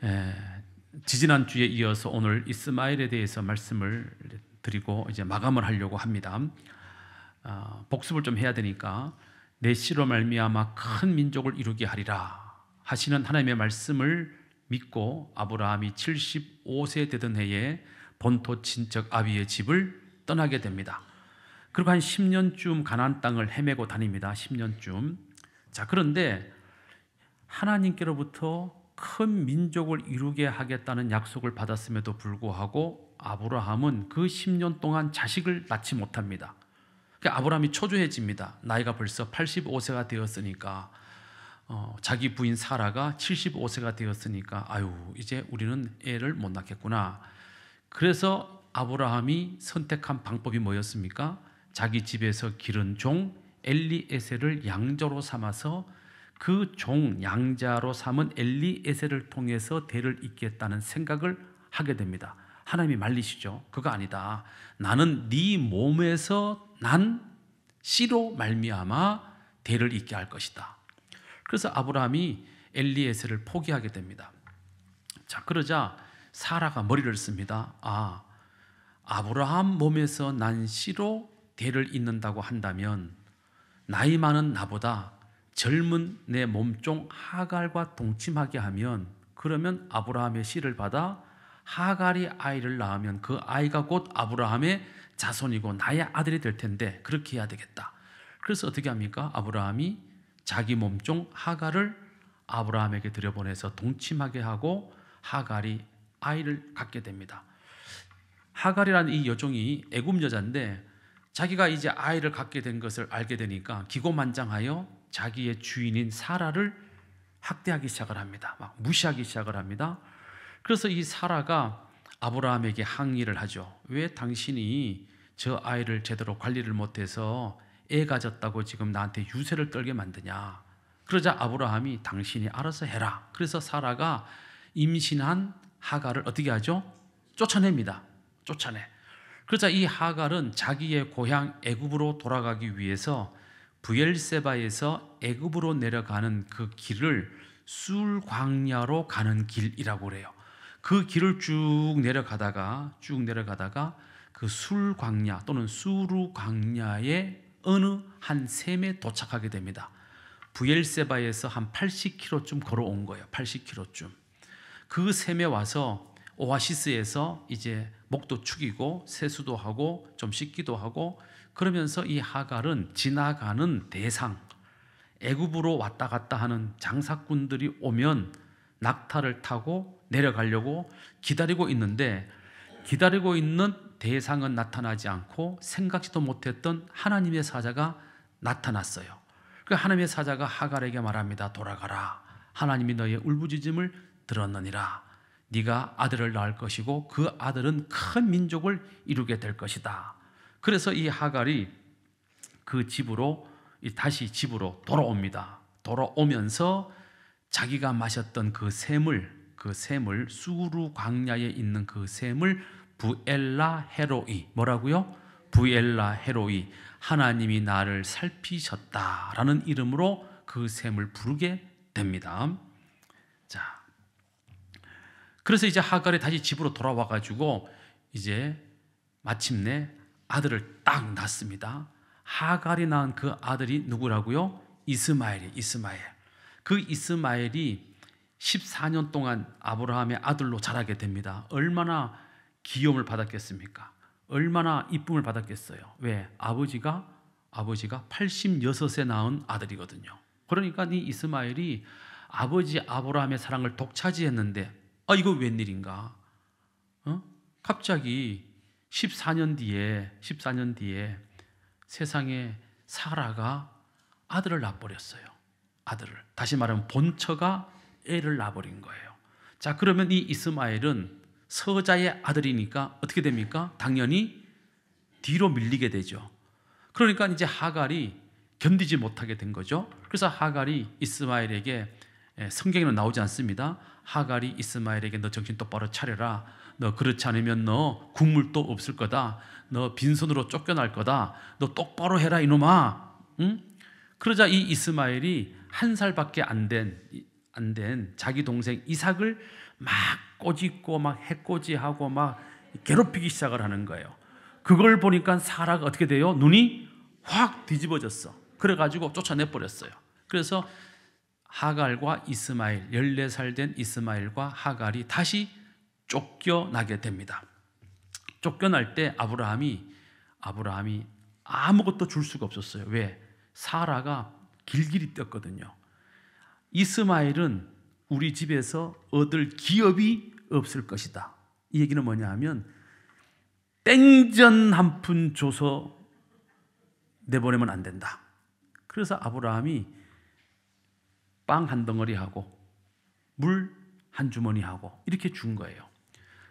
에, 지지난 주에 이어서 오늘 이스마엘에 대해서 말씀을 드리고 이제 마감을 하려고 합니다. 복습을 좀 해야 되니까 내 씨로 말미암아 큰 민족을 이루게 하리라 하시는 하나님의 말씀을 믿고 아브라함이 75세 되던 해에 본토 친척 아비의 집을 떠나게 됩니다. 그리고 한 10년쯤 가나안 땅을 헤매고 다닙니다. 10년쯤. 자, 그런데 하나님께로부터 큰 민족을 이루게 하겠다는 약속을 받았음에도 불구하고 아브라함은 그 10년 동안 자식을 낳지 못합니다. 그러니까 아브라함이 초조해집니다. 나이가 벌써 85세가 되었으니까 자기 부인 사라가 75세가 되었으니까 아유 이제 우리는 애를 못 낳겠구나. 그래서 아브라함이 선택한 방법이 뭐였습니까? 자기 집에서 기른 종 엘리에셀을 양자로 삼아서 그 종 양자로 삼은 엘리에셀을 통해서 대를 잇겠다는 생각을 하게 됩니다. 하나님이 말리시죠. 그거 아니다. 나는 네 몸에서 난 씨로 말미암아 대를 잇게 할 것이다. 그래서 아브라함이 엘리에셀을 포기하게 됩니다. 자, 그러자 사라가 머리를 씁니다. 아브라함 몸에서 난 씨로 대를 잇는다고 한다면 나이 많은 나보다 젊은 내 몸종 하갈과 동침하게 하면 그러면 아브라함의 씨를 받아 하갈이 아이를 낳으면 그 아이가 곧 아브라함의 자손이고 나의 아들이 될 텐데 그렇게 해야 되겠다. 그래서 어떻게 합니까? 아브라함이 자기 몸종 하갈을 아브라함에게 들여보내서 동침하게 하고 하갈이 아이를 갖게 됩니다. 하갈이라는 이 여종이 애굽 여자인데 자기가 이제 아이를 갖게 된 것을 알게 되니까 기고만장하여 자기의 주인인 사라를 학대하기 시작을 합니다. 막 무시하기 시작을 합니다. 그래서 이 사라가 아브라함에게 항의를 하죠. 왜 당신이 저 아이를 제대로 관리를 못해서 애 가졌다고 지금 나한테 유세를 떨게 만드냐. 그러자 아브라함이 당신이 알아서 해라. 그래서 사라가 임신한 하갈을 어떻게 하죠? 쫓아냅니다. 쫓아내. 그러자 이 하갈은 자기의 고향 애굽으로 돌아가기 위해서 브엘세바에서 애굽으로 내려가는 그 길을 술 광야로 가는 길이라고 그래요. 그 길을 쭉 내려가다가 그 술 광야 또는 수루 광야의 어느 한 샘에 도착하게 됩니다. 브엘세바에서 한 80km쯤 걸어온 거예요. 80km쯤. 그 샘에 와서 오아시스에서 이제 목도 축이고 세수도 하고 좀 씻기도 하고 그러면서 이 하갈은 지나가는 대상, 애굽으로 왔다 갔다 하는 장사꾼들이 오면 낙타를 타고 내려가려고 기다리고 있는데 기다리고 있는 대상은 나타나지 않고 생각지도 못했던 하나님의 사자가 나타났어요. 그 하나님의 사자가 하갈에게 말합니다. 돌아가라. 하나님이 너의 울부짖음을 들었느니라. 네가 아들을 낳을 것이고 그 아들은 큰 민족을 이루게 될 것이다. 그래서 이 하갈이 그 집으로 다시 집으로 돌아옵니다. 돌아오면서 자기가 마셨던 그 샘을 수루 광야에 있는 그 샘을 부엘라 헤로이 뭐라고요? 부엘라 헤로이 하나님이 나를 살피셨다라는 이름으로 그 샘을 부르게 됩니다. 자, 그래서 이제 하갈이 다시 집으로 돌아와 가지고 이제 마침내 아들을 딱 낳습니다. 하갈이 낳은 그 아들이 누구라고요? 이스마엘. 그 이스마엘이 14년 동안 아브라함의 아들로 자라게 됩니다. 얼마나 귀여움을 받았겠습니까? 얼마나 이쁨을 받았겠어요? 왜? 아버지가 86세 낳은 아들이거든요. 그러니까 이 이스마엘이 아버지 아브라함의 사랑을 독차지했는데 이거 웬일인가? 갑자기 14년 뒤에 세상에 사라가 아들을 낳아버렸어요. 아들을. 다시 말하면 본처가 애를 낳아버린 거예요. 자, 그러면 이 이스마엘은 서자의 아들이니까 어떻게 됩니까? 당연히 뒤로 밀리게 되죠. 그러니까 이제 하갈이 견디지 못하게 된 거죠. 그래서 하갈이 이스마엘에게 성경에는 나오지 않습니다. 하갈이 이스마엘에게 너 정신 똑바로 차려라. 너 그렇지 않으면 너 국물도 없을 거다. 너 빈손으로 쫓겨날 거다. 너 똑바로 해라 이놈아. 응? 그러자 이 이스마엘이 1살밖에 안 된 자기 동생 이삭을 막 꼬집고 막 해코지하고 막 괴롭히기 시작을 하는 거예요. 그걸 보니까 사라가 어떻게 돼요? 눈이 확 뒤집어졌어. 그래가지고 쫓아내버렸어요. 그래서 하갈과 이스마엘, 14살 된 이스마엘과 하갈이 다시 쫓겨나게 됩니다. 쫓겨날 때 아브라함이 아무것도 줄 수가 없었어요. 왜? 사라가 길길이 뛰었거든요. 이스마엘은 우리 집에서 얻을 기업이 없을 것이다. 이 얘기는 뭐냐 하면 땡전 한 푼 줘서 내보내면 안 된다. 그래서 아브라함이 빵 한 덩어리 하고 물 한 주머니 하고 이렇게 준 거예요.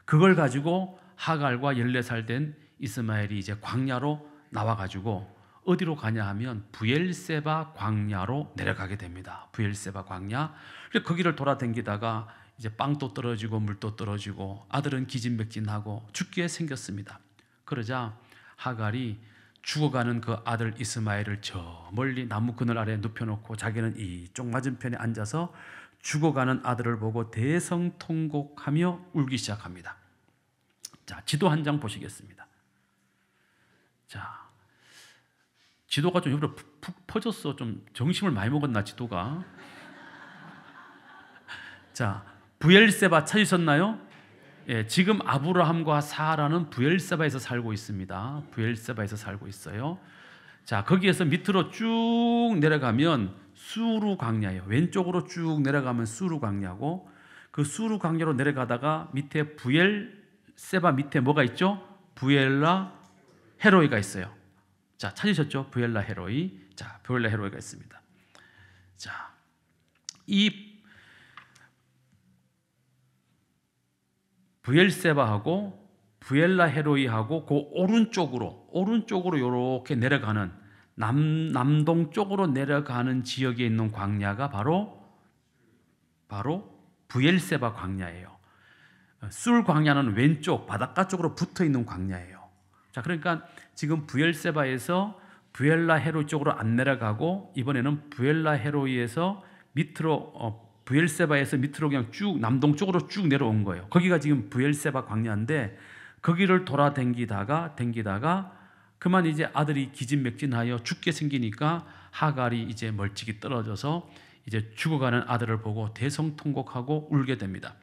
그걸 가지고 하갈과 14살 된 이스마엘이 이제 광야로 나와가지고 어디로 가냐 하면 브엘세바 광야로 내려가게 됩니다. 브엘세바 광야. 그래서 거기를 돌아다니다가 이제 빵도 떨어지고 물도 떨어지고 아들은 기진맥진하고 죽게 생겼습니다. 그러자 하갈이 죽어가는 그 아들 이스마엘을 저 멀리 나무 그늘 아래 눕혀놓고 자기는 이쪽 맞은편에 앉아서 죽어가는 아들을 보고 대성통곡하며 울기 시작합니다. 자, 지도 한 장 보시겠습니다. 자, 지도가 좀 옆으로 푹 퍼졌어. 좀 정신을 많이 먹었나 지도가. 자, 브엘세바 찾으셨나요? 예, 지금 아브라함과 사라는 브엘세바에서 살고 있습니다. 브엘세바에서 살고 있어요. 자, 거기에서 밑으로 쭉 내려가면 수루 광야예요. 왼쪽으로 쭉 내려가면 수루 광야고, 그 수루 광야로 내려가다가 밑에 브엘세바 밑에 뭐가 있죠? 부엘라 헤로이가 있어요. 자, 찾으셨죠? 부엘라 헤로이. 자, 부엘라 헤로이가 있습니다. 자, 이 브엘세바하고 부엘라 헤로이하고 그 오른쪽으로 이렇게 내려가는 남동쪽으로 내려가는 지역에 있는 광야가 바로 브엘세바 광야예요. 술 광야는 왼쪽 바닷가 쪽으로 붙어 있는 광야예요. 자, 그러니까 지금 브엘세바에서 부엘라 헤로이 쪽으로 안 내려가고 이번에는 부엘라 헤로이에서 밑으로 브엘세바에서 밑으로 그냥 쭉 남동쪽으로 쭉 내려온 거예요. 거기가 지금 브엘세바 광야인데 거기를 돌아다니다가 그만 이제 아들이 기진맥진하여 죽게 생기니까 하갈이 이제 멀찍이 떨어져서 이제 죽어가는 아들을 보고 대성통곡하고 울게 됩니다.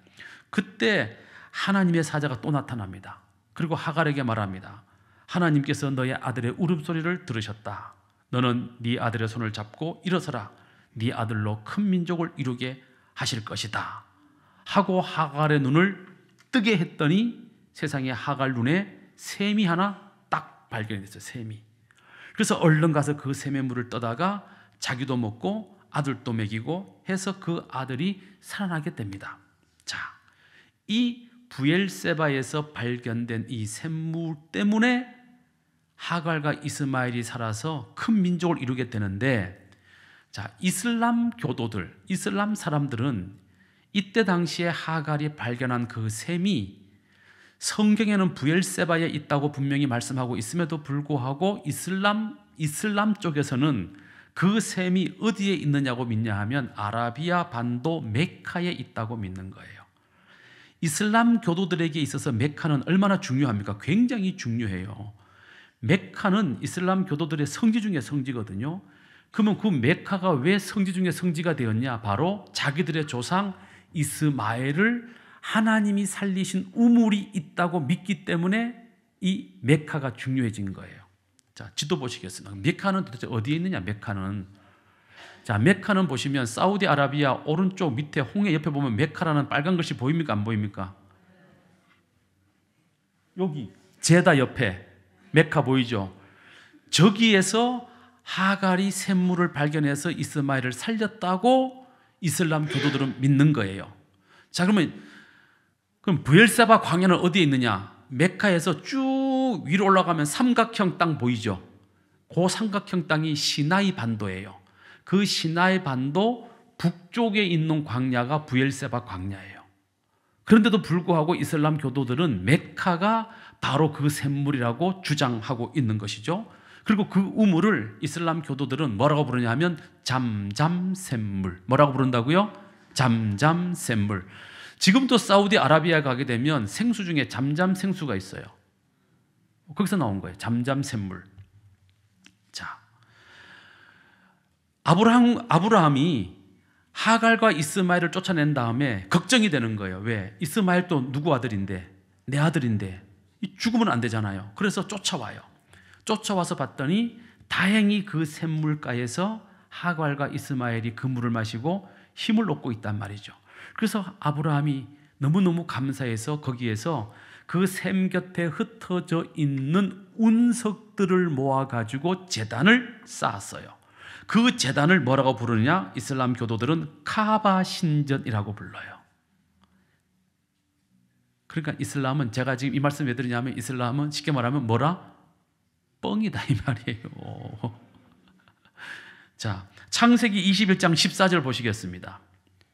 그때 하나님의 사자가 또 나타납니다. 그리고 하갈에게 말합니다. 하나님께서 너의 아들의 울음소리를 들으셨다. 너는 네 아들의 손을 잡고 일어서라. 네 아들로 큰 민족을 이루게 하실 것이다 하고 하갈의 눈을 뜨게 했더니 세상에 하갈 눈에 샘이 하나 딱 발견됐어요. 샘이. 그래서 얼른 가서 그 샘의 물을 떠다가 자기도 먹고 아들도 먹이고 해서 그 아들이 살아나게 됩니다. 자, 이 브엘세바에서 발견된 이 샘물 때문에 하갈과 이스마엘이 살아서 큰 민족을 이루게 되는데, 자, 이슬람 사람들은 이때 당시에 하갈이 발견한 그 샘이 성경에는 브엘세바에 있다고 분명히 말씀하고 있음에도 불구하고 이슬람 쪽에서는 그 샘이 어디에 있느냐고 믿냐 하면 아라비아 반도 메카에 있다고 믿는 거예요. 이슬람 교도들에게 있어서 메카는 얼마나 중요합니까? 굉장히 중요해요. 메카는 이슬람 교도들의 성지 중에 성지거든요. 그러면 그 메카가 왜 성지 중에 성지가 되었냐? 바로 자기들의 조상 이스마엘을 하나님이 살리신 우물이 있다고 믿기 때문에 이 메카가 중요해진 거예요. 자, 지도 보시겠습니다. 메카는 도대체 어디에 있느냐? 메카는 보시면 사우디아라비아 오른쪽 밑에 홍해 옆에 보면 메카라는 빨간 글씨 보입니까? 안 보입니까? 여기 제다 옆에 메카 보이죠? 저기에서 하갈이 샘물을 발견해서 이스마엘을 살렸다고 이슬람 교도들은 믿는 거예요. 자, 그럼 브엘세바 광야는 어디에 있느냐? 메카에서 쭉 위로 올라가면 삼각형 땅 보이죠? 그 삼각형 땅이 시나이 반도예요. 그 시나이 반도 북쪽에 있는 광야가 브엘세바 광야예요. 그런데도 불구하고 이슬람 교도들은 메카가 바로 그 샘물이라고 주장하고 있는 것이죠. 그리고 그 우물을 이슬람 교도들은 뭐라고 부르냐 하면 잠잠샘물. 뭐라고 부른다고요? 잠잠샘물. 지금도 사우디아라비아 가게 되면 생수 중에 잠잠 생수가 있어요. 거기서 나온 거예요. 잠잠 샘물. 자, 아브라함이 하갈과 이스마엘을 쫓아낸 다음에 걱정이 되는 거예요. 왜? 이스마엘 또 누구 아들인데? 내 아들인데 죽으면 안 되잖아요. 그래서 쫓아와요. 쫓아와서 봤더니 다행히 그 샘물가에서 하갈과 이스마엘이 그 물을 마시고 힘을 얻고 있단 말이죠. 그래서 아브라함이 너무너무 감사해서 거기에서 그 샘 곁에 흩어져 있는 운석들을 모아가지고 제단을 쌓았어요. 그 제단을 뭐라고 부르느냐? 이슬람 교도들은 카바 신전이라고 불러요. 그러니까 이슬람은, 제가 지금 이 말씀 왜 드리냐면, 이슬람은 쉽게 말하면 뭐라? 뻥이다 이 말이에요. 자, 창세기 21장 14절 보시겠습니다.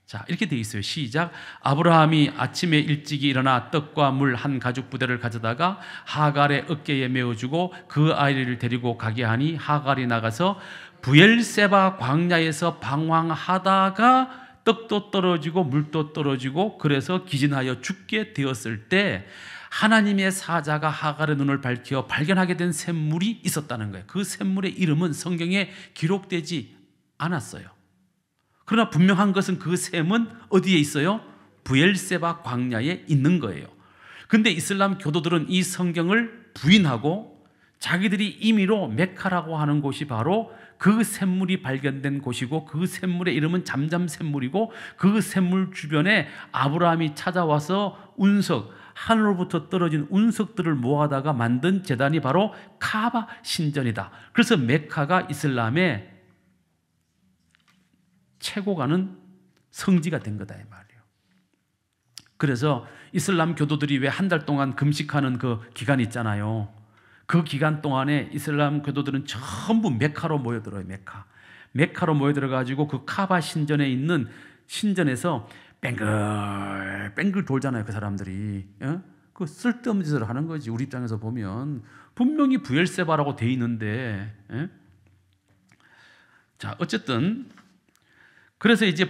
자, 이렇게 돼 있어요. 시작. 아브라함이 아침에 일찍이 일어나 떡과 물 한 가죽 부대를 가져다가 하갈의 어깨에 메어주고 그 아이를 데리고 가게 하니 하갈이 나가서 부엘세바 광야에서 방황하다가 떡도 떨어지고 물도 떨어지고 그래서 기진하여 죽게 되었을 때 하나님의 사자가 하갈의 눈을 밝혀 발견하게 된 샘물이 있었다는 거예요. 그 샘물의 이름은 성경에 기록되지 않았어요. 그러나 분명한 것은 그 샘은 어디에 있어요? 부엘세바 광야에 있는 거예요. 근데 이슬람 교도들은 이 성경을 부인하고 자기들이 임의로 메카라고 하는 곳이 바로 그 샘물이 발견된 곳이고 그 샘물의 이름은 잠잠 샘물이고 그 샘물 주변에 아브라함이 찾아와서 운석, 하늘로부터 떨어진 운석들을 모아다가 만든 제단이 바로 카바 신전이다. 그래서 메카가 이슬람의 최고 가는 성지가 된 거다 이 말이에요. 그래서 이슬람 교도들이 왜 한 달 동안 금식하는 그 기간 있잖아요. 그 기간 동안에 이슬람 교도들은 전부 메카로 모여들어요. 메카로 모여들어가지고 그 카바 신전에 있는 신전에서 뱅글 돌잖아요. 그 사람들이. 그 쓸데없는 짓을 하는 거지. 우리 입장에서 보면 분명히 부엘세바라고 돼 있는데. 자, 어쨌든 그래서 이제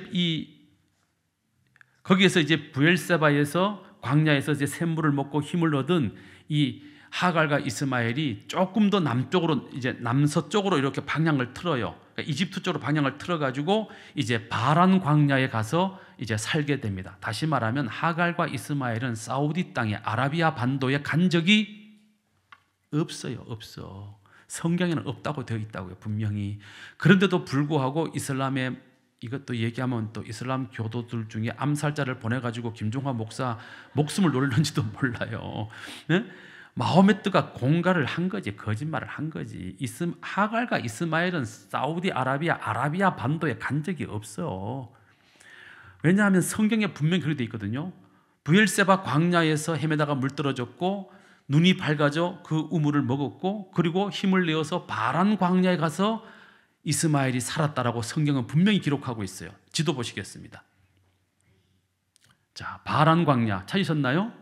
거기에서 이제 부엘세바에서 광야에서 이제 샘물을 먹고 힘을 얻은 이 하갈과 이스마엘이 조금 더 남쪽으로, 이제 남서쪽으로 이렇게 방향을 틀어요. 그러니까 이집트 쪽으로 방향을 틀어가지고 이제 바란 광야에 가서 이제 살게 됩니다. 다시 말하면 하갈과 이스마엘은 사우디 땅에, 아라비아 반도에 간 적이 없어요. 없어. 성경에는 없다고 되어 있다고요, 분명히. 그런데도 불구하고 이슬람의, 이것도 얘기하면 또 이슬람 교도들 중에 암살자를 보내가지고 김종환 목사 목숨을 노리는지도 몰라요. 네? 마호메트가 공갈을 한 거지, 거짓말을 한 거지. 하갈과 이스마엘은 아라비아 반도에 간 적이 없어. 왜냐하면 성경에 분명히 그렇게 돼 있거든요. 부엘세바 광야에서 헤매다가 물 떨어졌고 눈이 밝아져 그 우물을 먹었고 그리고 힘을 내어서 바란 광야에 가서 이스마엘이 살았다라고 성경은 분명히 기록하고 있어요. 지도 보시겠습니다. 자, 바란 광야 찾으셨나요?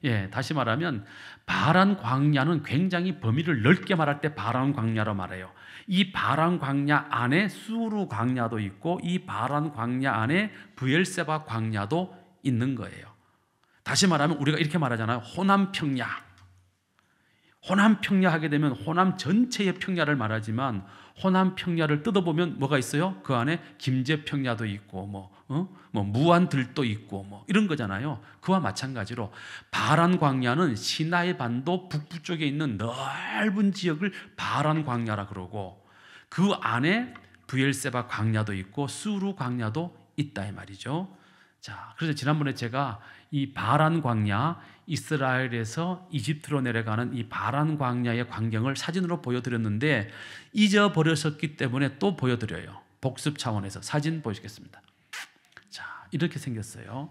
예, 다시 말하면 바란 광야는 굉장히 범위를 넓게 말할 때 바란 광야로 말해요. 이 바란 광야 안에 수르 광야도 있고 이 바란 광야 안에 부엘세바 광야도 있는 거예요. 다시 말하면 우리가 이렇게 말하잖아요. 호남 평야. 호남 평야 하게 되면 호남 전체의 평야를 말하지만 호남 평야를 뜯어보면 뭐가 있어요? 그 안에 김제 평야도 있고 무안들도 있고 이런 거잖아요. 그와 마찬가지로 바란 광야는 시나이 반도 북부 쪽에 있는 넓은 지역을 바란 광야라 그러고 그 안에 부엘세바 광야도 있고 수르 광야도 있다 이 말이죠. 자, 그래서 지난번에 제가 이 바란 광야, 이스라엘에서 이집트로 내려가는 이 바란 광야의 광경을 사진으로 보여드렸는데 잊어버렸었기 때문에 또 보여드려요. 복습 차원에서 사진 보시겠습니다. 자, 이렇게 생겼어요.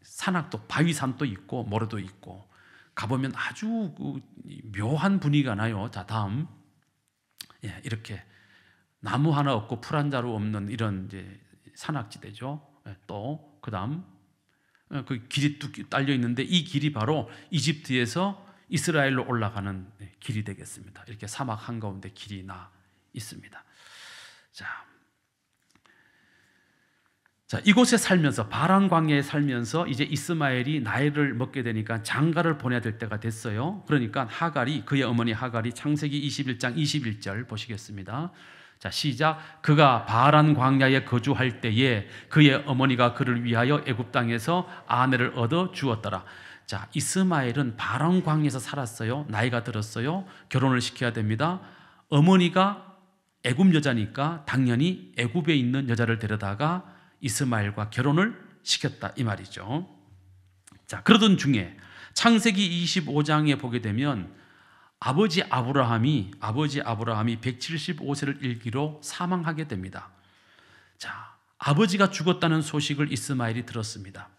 산악도, 바위산도 있고 모래도 있고 가보면 아주 묘한 분위기가 나요. 자, 다음. 예, 이렇게 나무 하나 없고 풀 한 자루 없는 이런 이제 산악지대죠. 예, 또 그다음 그 길이 뚝 딸려 있는데 이 길이 바로 이집트에서 이스라엘로 올라가는 길이 되겠습니다. 이렇게 사막 한가운데 길이 나 있습니다. 자, 자, 이곳에 살면서 바란 광야에 살면서 이제 이스마엘이 나이를 먹게 되니까 장가를 보내야 될 때가 됐어요. 그러니까 하갈이, 그의 어머니 하갈이, 창세기 21장 21절 보시겠습니다. 자, 시작. 그가 바란 광야에 거주할 때에 그의 어머니가 그를 위하여 애굽 땅에서 아내를 얻어 주었더라. 자, 이스마엘은 바란 광야에서 살았어요. 나이가 들었어요. 결혼을 시켜야 됩니다. 어머니가 애굽 여자니까 당연히 애굽에 있는 여자를 데려다가 이스마엘과 결혼을 시켰다 이 말이죠. 자, 그러던 중에 창세기 25장에 보게 되면 아버지 아브라함이 175세를 일기로 사망하게 됩니다. 자, 아버지가 죽었다는 소식을 이스마엘이 들었습니다.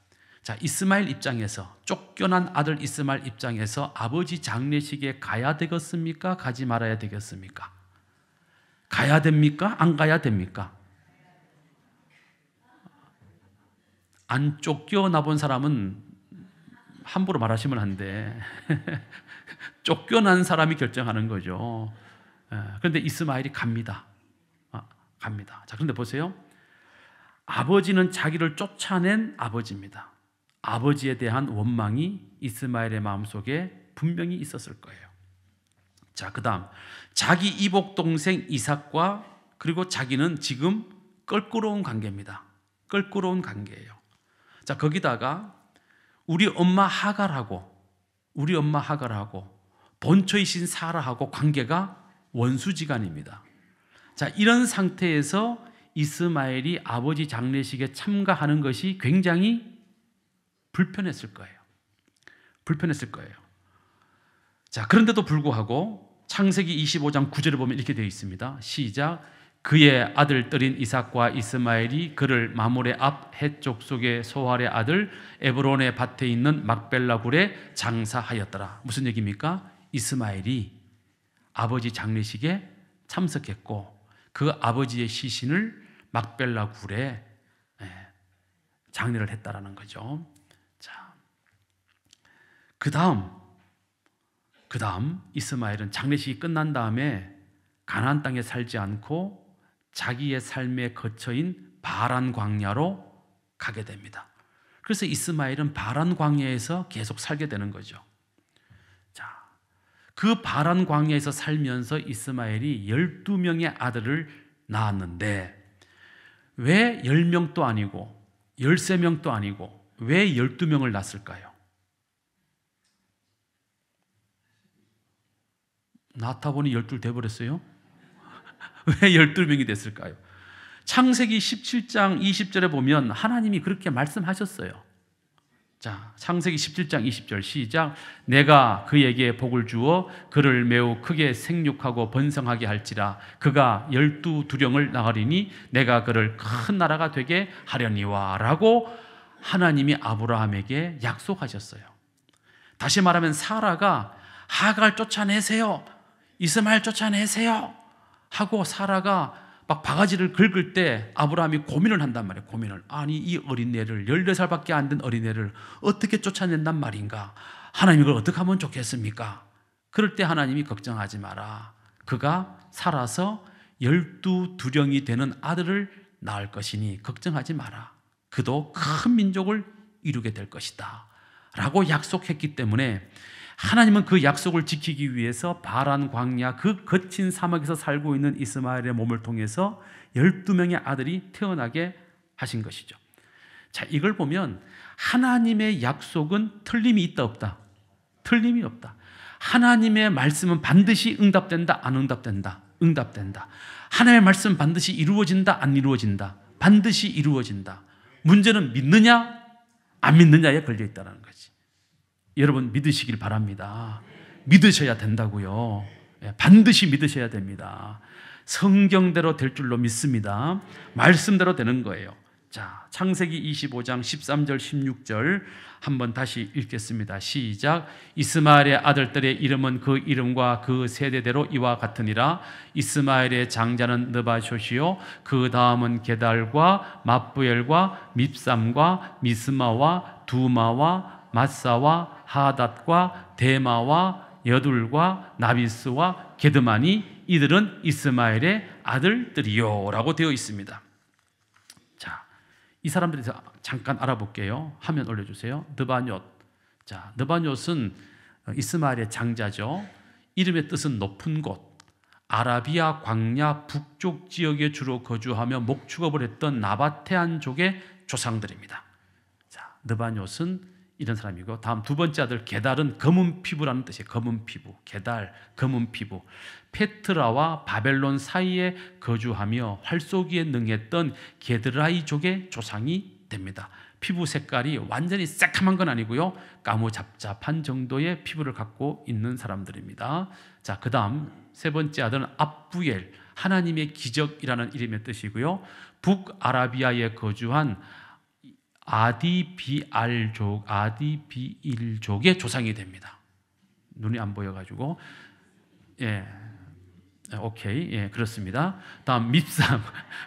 자, 이스마엘 입장에서, 쫓겨난 아들 이스마엘 입장에서 아버지 장례식에 가야 되겠습니까? 가지 말아야 되겠습니까? 가야 됩니까? 안 가야 됩니까? 안 쫓겨나 본 사람은 함부로 말하시면 안 돼. 쫓겨난 사람이 결정하는 거죠. 그런데 이스마엘이 갑니다. 갑니다. 자, 그런데 보세요. 아버지는 자기를 쫓아낸 아버지입니다. 아버지에 대한 원망이 이스마엘의 마음속에 분명히 있었을 거예요. 자, 그 다음 자기 이복 동생 이삭과 그리고 자기는 지금 껄끄러운 관계입니다. 껄끄러운 관계예요. 자, 거기다가 우리 엄마 하갈하고 본처이신 사라하고 관계가 원수지간입니다. 자, 이런 상태에서 이스마엘이 아버지 장례식에 참가하는 것이 굉장히 불편했을 거예요. 자, 그런데도 불구하고 창세기 25장 9절에 보면 이렇게 되어 있습니다. 시작. 그의 아들들인 이삭과 이스마엘이 그를 마므레 앞 헷족 속의 소할의 아들 에브론의 밭에 있는 막벨라 굴에 장사하였더라. 무슨 얘기입니까? 이스마엘이 아버지 장례식에 참석했고 그 아버지의 시신을 막벨라 굴에 장례를 했다라는 거죠. 자, 그 다음 이스마엘은 장례식이 끝난 다음에 가나안 땅에 살지 않고 자기의 삶의 거처인 바란 광야로 가게 됩니다. 그래서 이스마엘은 바란 광야에서 계속 살게 되는 거죠. 자, 그 바란 광야에서 살면서 이스마엘이 12명의 아들을 낳았는데 왜 10명도 아니고 13명도 아니고 왜 12명을 낳았을까요? 낳다 보니 12 돼버렸어요? 왜 12명이 됐을까요? 창세기 17장 20절에 보면 하나님이 그렇게 말씀하셨어요. 자, 창세기 17장 20절 시작. 내가 그에게 복을 주어 그를 매우 크게 생육하고 번성하게 할지라. 그가 12두령을 낳으리니 내가 그를 큰 나라가 되게 하려니와 라고 하나님이 아브라함에게 약속하셨어요. 다시 말하면 사라가 하갈 쫓아내세요, 이스마엘 쫓아내세요 하고 사라가 막 바가지를 긁을 때 아브라함이 고민을 한단 말이에요. 고민을. 아니, 이 어린애를 14살밖에 안 된 어린애를 어떻게 쫓아낸단 말인가? 하나님 이걸 어떻게 하면 좋겠습니까? 그럴 때 하나님이 걱정하지 마라. 그가 살아서 12두령이 되는 아들을 낳을 것이니 걱정하지 마라. 그도 큰 민족을 이루게 될 것이다 라고 약속했기 때문에 하나님은 그 약속을 지키기 위해서 바란 광야 그 거친 사막에서 살고 있는 이스마엘의 몸을 통해서 12명의 아들이 태어나게 하신 것이죠. 자, 이걸 보면 하나님의 약속은 틀림이 있다 없다? 틀림이 없다. 하나님의 말씀은 반드시 응답된다 안 응답된다? 응답된다. 하나님의 말씀은 반드시 이루어진다 안 이루어진다? 반드시 이루어진다. 문제는 믿느냐 안 믿느냐에 걸려 있다는 거지. 여러분 믿으시길 바랍니다. 믿으셔야 된다고요. 반드시 믿으셔야 됩니다. 성경대로 될 줄로 믿습니다. 말씀대로 되는 거예요. 자, 창세기 25장 13절 16절 한번 다시 읽겠습니다. 시작. 이스마엘의 아들들의 이름은 그 이름과 그 세대대로 이와 같으니라. 이스마엘의 장자는 느바숏이요 그 다음은 게달과 맙부엘과 밉삼과 미스마와 두마와 마사와 하닷과 데마와 여둘과 나비스와 게드마니 이들은 이스마엘의 아들들이요 라고 되어 있습니다. 자, 이 사람들에 대해서 잠깐 알아볼게요. 화면 올려주세요. 느바뇨트. 자, 느바뇨트는 이스마엘의 장자죠. 이름의 뜻은 높은 곳. 아라비아 광야 북쪽 지역에 주로 거주하며 목축업을 했던 나바테안족의 조상들입니다. 자, 느바뇨트는 이런 사람이고, 다음 두 번째 아들 게달은 검은 피부라는 뜻이에요. 검은 피부, 게달, 검은 피부. 페트라와 바벨론 사이에 거주하며 활쏘기에 능했던 게드라이족의 조상이 됩니다. 피부 색깔이 완전히 새카만 건 아니고요, 까무잡잡한 정도의 피부를 갖고 있는 사람들입니다. 자, 그 다음 세 번째 아들은 압부엘, 하나님의 기적이라는 이름의 뜻이고요, 북아라비아에 거주한 아디비일족의 조상이 됩니다. 눈이 안 보여가지고, 예, 오케이, 예, 그렇습니다. 다음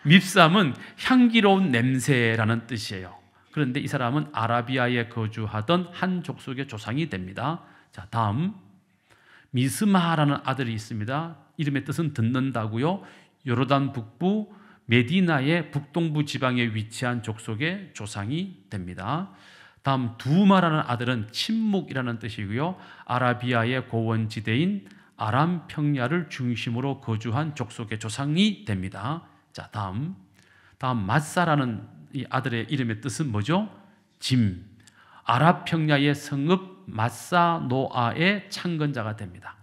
밉삼은 향기로운 냄새라는 뜻이에요. 그런데 이 사람은 아라비아에 거주하던 한 족속의 조상이 됩니다. 자, 다음 미스마라는 아들이 있습니다. 이름의 뜻은 듣는다고요. 요르단 북부 메디나의 북동부 지방에 위치한 족속의 조상이 됩니다. 다음 두마라는 아들은 침묵이라는 뜻이고요, 아라비아의 고원지대인 아람 평야를 중심으로 거주한 족속의 조상이 됩니다. 자, 다음 마사라는 이 아들의 이름의 뜻은 뭐죠? 짐. 아랍 평야의 성읍 마사노아의 창건자가 됩니다.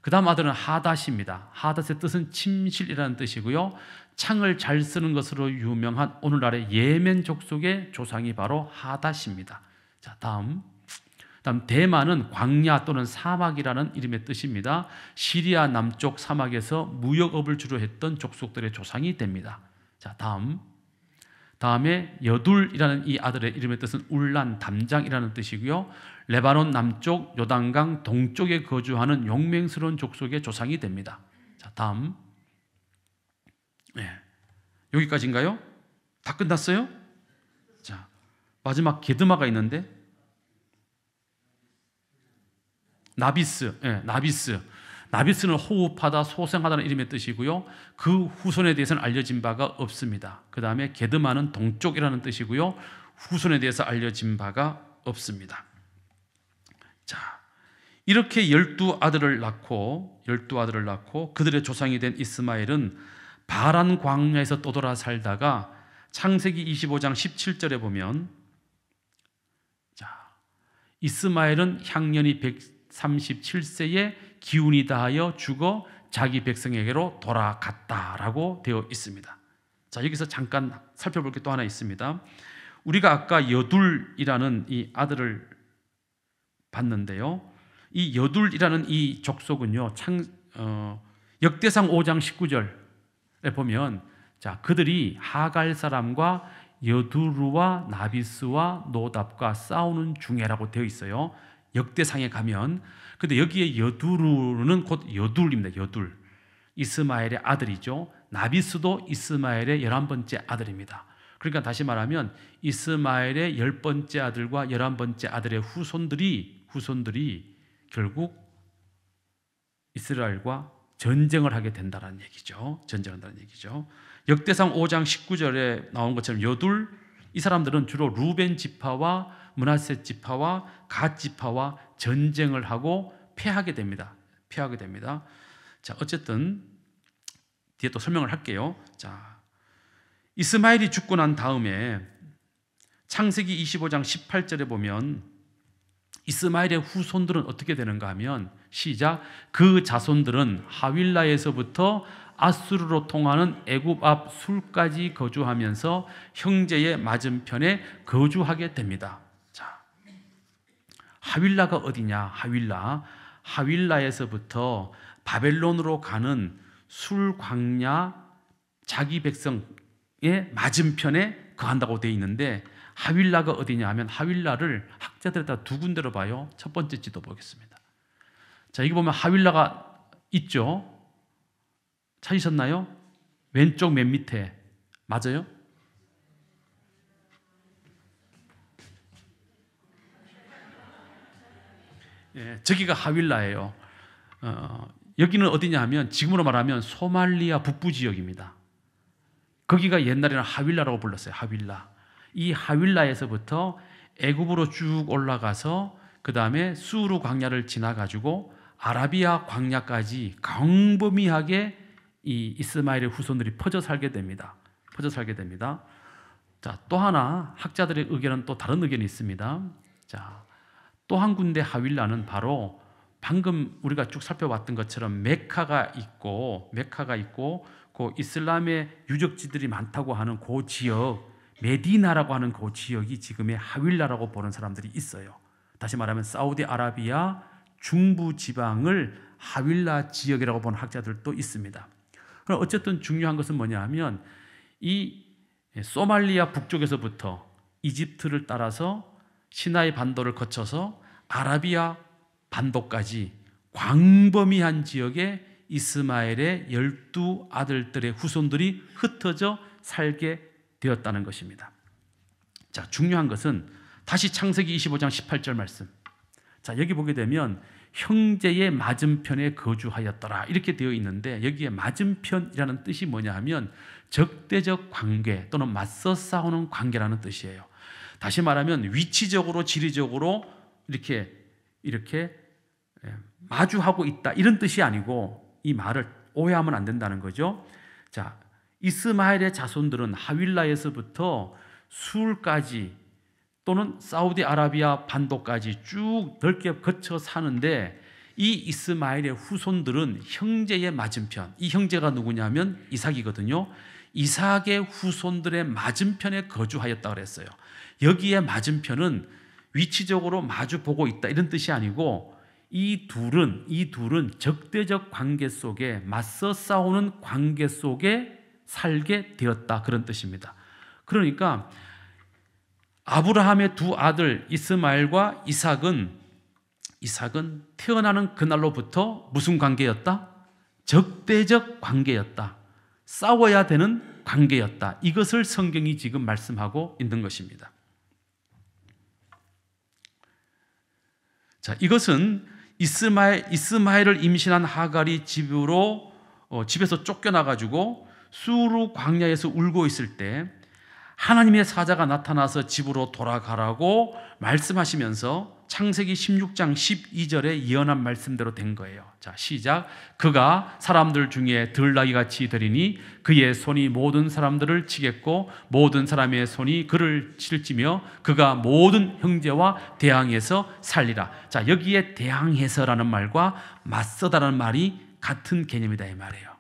그 다음 아들은 하닷입니다. 하닷의 뜻은 침실이라는 뜻이고요, 창을 잘 쓰는 것으로 유명한 오늘날의 예멘 족속의 조상이 바로 하닷입니다. 자, 다음 대만은 광야 또는 사막이라는 이름의 뜻입니다. 시리아 남쪽 사막에서 무역업을 주로 했던 족속들의 조상이 됩니다. 자, 다음에 여둘이라는 이 아들의 이름의 뜻은 울란, 담장이라는 뜻이고요, 레바논 남쪽 요단강 동쪽에 거주하는 용맹스러운 족속의 조상이 됩니다. 자, 다음, 네, 여기까지인가요? 다 끝났어요? 자, 마지막 게드마가 있는데, 나비스, 예, 나비스는 호흡하다, 소생하다는 이름의 뜻이고요, 그 후손에 대해서는 알려진 바가 없습니다. 그 다음에 게드마는 동쪽이라는 뜻이고요, 후손에 대해서 알려진 바가 없습니다. 자, 이렇게 12아들을 낳고 그들의 조상이 된 이스마엘은 바란 광야에서 떠돌아 살다가 창세기 25장 17절에 보면, 자, 이스마엘은 향년이 137세에 기운이 다하여 죽어 자기 백성에게로 돌아갔다라고 되어 있습니다. 자, 여기서 잠깐 살펴볼 게 또 하나 있습니다. 우리가 아까 여둘이라는 이 아들을 봤는데요, 이 여둘이라는 이 족속은요, 역대상 5장 19절에 보면, 자, 그들이 하갈 사람과 여두루와 나비스와 노답과 싸우는 중에라고 되어 있어요. 역대상에 가면. 근데 여기에 여두루는 곧 여둘입니다. 여둘, 이스마엘의 아들이죠. 나비스도 이스마엘의 11번째 아들입니다. 그러니까 다시 말하면 이스마엘의 10번째 아들과 11번째 아들의 후손들이 결국 이스라엘과 전쟁을 하게 된다는 얘기죠. 전쟁한다는 얘기죠. 역대상 5장 19절에 나온 것처럼 여둘, 이 사람들은 주로 루벤 지파와 므낫세 지파와 갓 지파와 전쟁을 하고 패하게 됩니다. 자, 어쨌든 뒤에 또 설명을 할게요. 자, 이스마엘이 죽고 난 다음에 창세기 25장 18절에 보면 이스마엘의 후손들은 어떻게 되는가 하면, 시작, 그 자손들은 하윌라에서부터 아수르로 통하는 애굽 앞 술까지 거주하면서 형제의 맞은편에 거주하게 됩니다. 자, 하윌라가 어디냐? 하윌라에서부터 바벨론으로 가는 술 광야 자기 백성의 맞은편에 거한다고 되어 있는데, 하윌라가 어디냐 하면 하윌라를 학자들에다 두 군데로 봐요. 첫 번째 지도 보겠습니다. 자, 여기 보면 하윌라가 있죠. 찾으셨나요? 왼쪽 맨 밑에. 맞아요? 예, 저기가 하윌라예요. 여기는 어디냐 하면 지금으로 말하면 소말리아 북부 지역입니다. 거기가 옛날에는 하윌라라고 불렀어요. 하윌라. 이 하윌라에서부터 애굽으로 쭉 올라가서 그 다음에 수르 광야를 지나가지고 아라비아 광야까지 광범위하게 이 이스마엘의 후손들이 퍼져 살게 됩니다. 퍼져 살게 됩니다. 자, 또 하나 학자들의 의견은 또 다른 의견이 있습니다. 자, 또 한 군데 하윌라는 바로 방금 우리가 쭉 살펴봤던 것처럼 메카가 있고 그 이슬람의 유적지들이 많다고 하는 그 지역, 메디나라고 하는 그 지역이 지금의 하윌라라고 보는 사람들이 있어요. 다시 말하면 사우디아라비아 중부 지방을 하윌라 지역이라고 보는 학자들도 있습니다. 그럼 어쨌든 중요한 것은 뭐냐 하면 이 소말리아 북쪽에서부터 이집트를 따라서 시나이 반도를 거쳐서 아라비아 반도까지 광범위한 지역에 이스마엘의 12 아들들의 후손들이 흩어져 살게 되었다는 것입니다. 자, 중요한 것은 다시 창세기 25장 18절 말씀. 자, 여기 보게 되면 형제의 맞은편에 거주하였더라 이렇게 되어 있는데, 여기에 맞은편이라는 뜻이 뭐냐 하면 적대적 관계 또는 맞서 싸우는 관계라는 뜻이에요. 다시 말하면 위치적으로 지리적으로 이렇게 마주하고 있다 이런 뜻이 아니고, 이 말을 오해하면 안 된다는 거죠. 자, 이스마엘의 자손들은 하윌라에서부터 술까지 또는 사우디아라비아 반도까지 쭉 넓게 거쳐 사는데, 이 이스마엘의 후손들은 형제의 맞은편, 이 형제가 누구냐면 이삭이거든요. 이삭의 후손들의 맞은편에 거주하였다 그랬어요. 여기에 맞은편은 위치적으로 마주 보고 있다 이런 뜻이 아니고, 이 둘은 적대적 관계 속에 맞서 싸우는 관계 속에 살게 되었다 그런 뜻입니다. 그러니까 아브라함의 두 아들 이스마엘과 이삭은 태어나는 그날로부터 무슨 관계였다? 적대적 관계였다. 싸워야 되는 관계였다. 이것을 성경이 지금 말씀하고 있는 것입니다. 자, 이것은 이스마엘을 임신한 하갈이 집에서 쫓겨나가지고 수르 광야에서 울고 있을 때 하나님의 사자가 나타나서 집으로 돌아가라고 말씀하시면서 창세기 16장 12절에 예언한 말씀대로 된 거예요. 자, 시작. 그가 사람들 중에 들나귀같이 되리니 그의 손이 모든 사람들을 치겠고 모든 사람의 손이 그를 칠지며 그가 모든 형제와 대항해서 살리라. 자, 여기에 대항해서라는 말과 맞서다라는 말이 같은 개념이다 이 말이에요.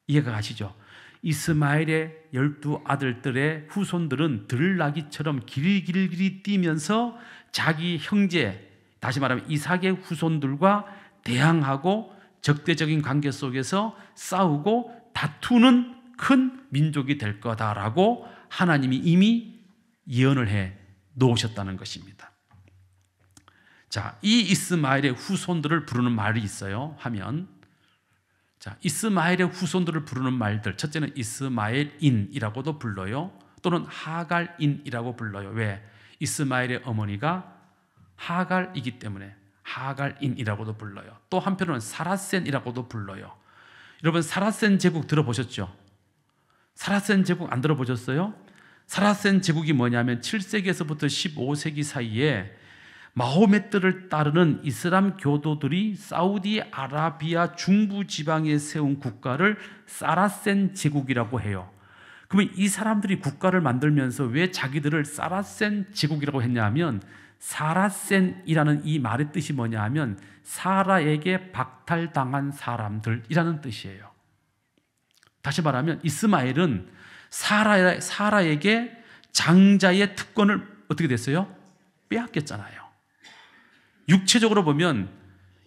이해가 가시죠? 이스마엘의 12 아들들의 후손들은 들나귀처럼 길이 뛰면서 자기 형제, 다시 말하면 이삭의 후손들과 대항하고 적대적인 관계 속에서 싸우고 다투는 큰 민족이 될 거다라고 하나님이 이미 예언을 해 놓으셨다는 것입니다. 자, 이 이스마엘의 후손들을 부르는 말이 있어요 하면, 자, 이스마엘의 후손들을 부르는 말들, 첫째는 이스마엘인이라고도 불러요. 또는 하갈인이라고 불러요. 왜? 이스마엘의 어머니가 하갈이기 때문에 하갈인이라고도 불러요. 또 한편으로는 사라센이라고도 불러요. 여러분, 사라센 제국 들어보셨죠? 사라센 제국 안 들어보셨어요? 사라센 제국이 뭐냐면 7세기에서부터 15세기 사이에 마호메트를 따르는 이슬람 교도들이 사우디아라비아 중부 지방에 세운 국가를 사라센 제국이라고 해요. 그러면 이 사람들이 국가를 만들면서 왜 자기들을 사라센 제국이라고 했냐 하면, 사라센이라는 이 말의 뜻이 뭐냐 하면 사라에게 박탈당한 사람들이라는 뜻이에요. 다시 말하면 이스마엘은 사라에게 장자의 특권을 어떻게 됐어요? 빼앗겼잖아요. 육체적으로 보면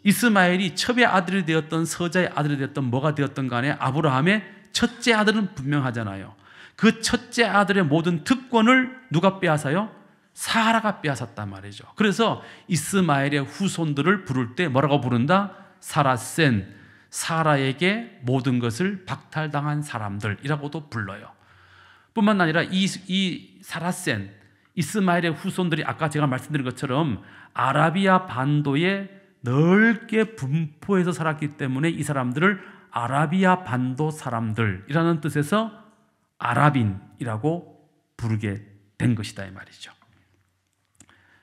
이스마엘이 첩의 아들이 되었던 서자의 아들이 되었던 뭐가 되었던 간에 아브라함의 첫째 아들은 분명하잖아요. 그 첫째 아들의 모든 특권을 누가 빼앗아요? 사라가 빼앗았단 말이죠. 그래서 이스마엘의 후손들을 부를 때 뭐라고 부른다? 사라센, 사라에게 모든 것을 박탈당한 사람들이라고도 불러요. 뿐만 아니라 이 사라센, 이스마엘의 후손들이 아까 제가 말씀드린 것처럼 아라비아 반도에 넓게 분포해서 살았기 때문에 이 사람들을 아라비아 반도 사람들이라는 뜻에서 아랍인이라고 부르게 된 것이다 이 말이죠.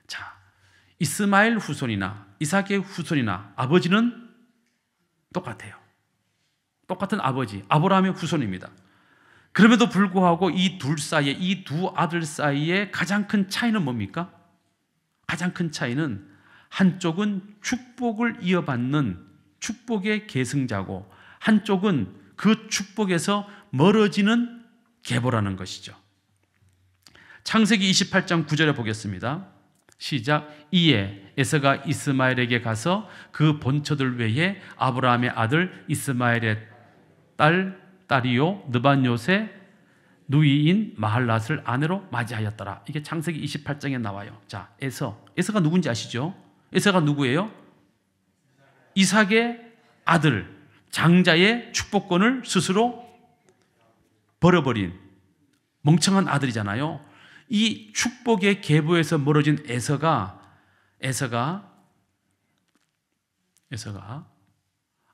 자, 이스마엘 후손이나 이삭의 후손이나 아버지는 똑같아요. 똑같은 아버지, 아브라함의 후손입니다. 그럼에도 불구하고 이 둘 사이에, 이 두 아들 사이에 가장 큰 차이는 뭡니까? 가장 큰 차이는 한쪽은 축복을 이어받는 축복의 계승자고 한쪽은 그 축복에서 멀어지는 계보라는 것이죠. 창세기 28장 9절에 보겠습니다. 시작. 이에 에서가 이스마엘에게 가서 그 본처들 외에 아브라함의 아들 이스마엘의 딸이요 느밧요새 누이인 마할랏을 아내로 맞이하였더라. 이게 창세기 28장에 나와요. 자, 에서가 누군지 아시죠? 에서가 누구예요? 이삭의 아들, 장자의 축복권을 스스로 버려버린 멍청한 아들이잖아요. 이 축복의 계보에서 멀어진 에서가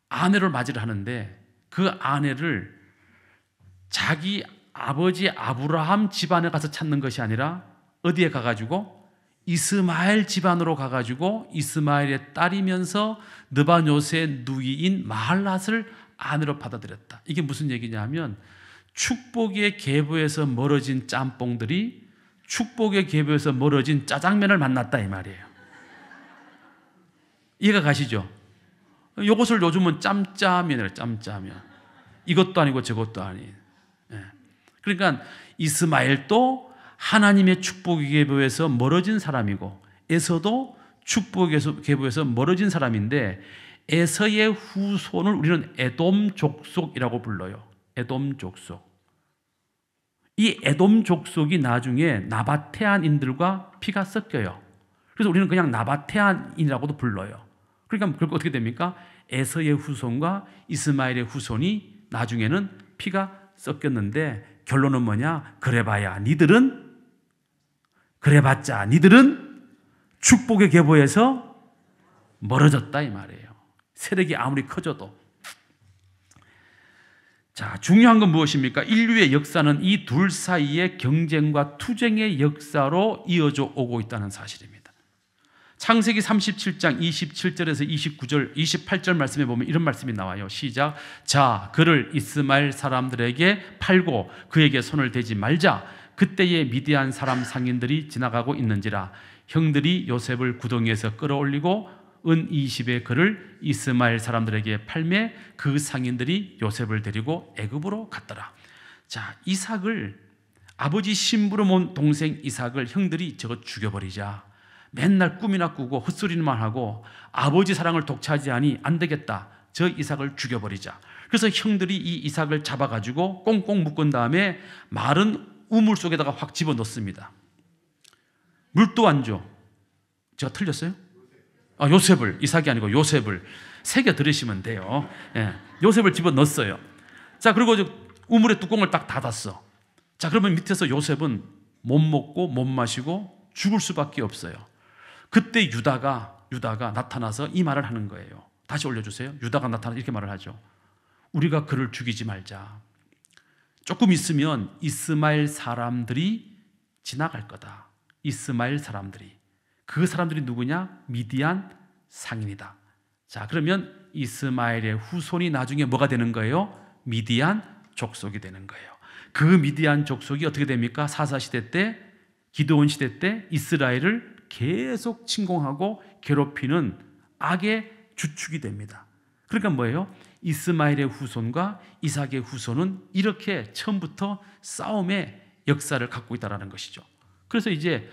아내를 맞이를 하는데 그 아내를 자기 아버지 아브라함 집안에 가서 찾는 것이 아니라 어디에 가가지고 이스마엘 집안으로 가가지고 이스마엘의 딸이면서 느밧요새 누이인 마할랏을 아내로 받아들였다. 이게 무슨 얘기냐면 축복의 계보에서 멀어진 짬뽕들이 축복의 계보에서 멀어진 짜장면을 만났다 이 말이에요. 이해가 가시죠? 이것을 요즘은 짬짜면이래요. 짬짜면. 이것도 아니고 저것도 아닌. 그러니까 이스마엘도 하나님의 축복의 계보에서 멀어진 사람이고 에서도 축복의 계보에서 멀어진 사람인데 에서의 후손을 우리는 에돔 족속이라고 불러요. 에돔 족속. 이 에돔 족속이 나중에 나바테안인들과 피가 섞여요. 그래서 우리는 그냥 나바테안인이라고도 불러요. 그러니까 결국 어떻게 됩니까? 에서의 후손과 이스마엘의 후손이 나중에는 피가 섞였는데 결론은 뭐냐? 그래봤자 니들은 축복의 계보에서 멀어졌다 이 말이에요. 세력이 아무리 커져도. 자, 중요한 건 무엇입니까? 인류의 역사는 이 둘 사이의 경쟁과 투쟁의 역사로 이어져 오고 있다는 사실입니다. 창세기 37장 27절에서 29절, 28절 말씀에 보면 이런 말씀이 나와요. 시작. 자, 그를 이스마엘 사람들에게 팔고 그에게 손을 대지 말자. 그때에 미디안 사람 상인들이 지나가고 있는지라. 형들이 요셉을 구덩이에서 끌어올리고 은 20의 그를 이스마엘 사람들에게 팔매 그 상인들이 요셉을 데리고 애굽으로 갔더라. 자, 이삭을 아버지 심부름 온 동생 이삭을 형들이 저거 죽여버리자. 맨날 꿈이나 꾸고 헛소리만 하고 아버지 사랑을 독차지하니 안 되겠다. 저 이삭을 죽여버리자. 그래서 형들이 이 이삭을 잡아가지고 꽁꽁 묶은 다음에 마른 우물 속에다가 확 집어넣습니다. 물도 안 줘. 제가 틀렸어요? 요셉을, 이삭이 아니고 요셉을 새겨 들으시면 돼요. 요셉을 집어넣었어요. 자, 그리고 우물의 뚜껑을 딱 닫았어. 자, 그러면 밑에서 요셉은 못 먹고 못 마시고 죽을 수밖에 없어요. 그때 유다가 나타나서 이 말을 하는 거예요. 다시 올려주세요. 유다가 나타나서 이렇게 말을 하죠. 우리가 그를 죽이지 말자. 조금 있으면 이스마엘 사람들이 지나갈 거다. 이스마엘 사람들이. 그 사람들이 누구냐? 미디안 상인이다. 자, 그러면 이스마엘의 후손이 나중에 뭐가 되는 거예요? 미디안 족속이 되는 거예요. 그 미디안 족속이 어떻게 됩니까? 사사시대 때, 기드온 시대 때 이스라엘을 계속 침공하고 괴롭히는 악의 주축이 됩니다. 그러니까 뭐예요? 이스마엘의 후손과 이삭의 후손은 이렇게 처음부터 싸움의 역사를 갖고 있다는 것이죠. 그래서 이제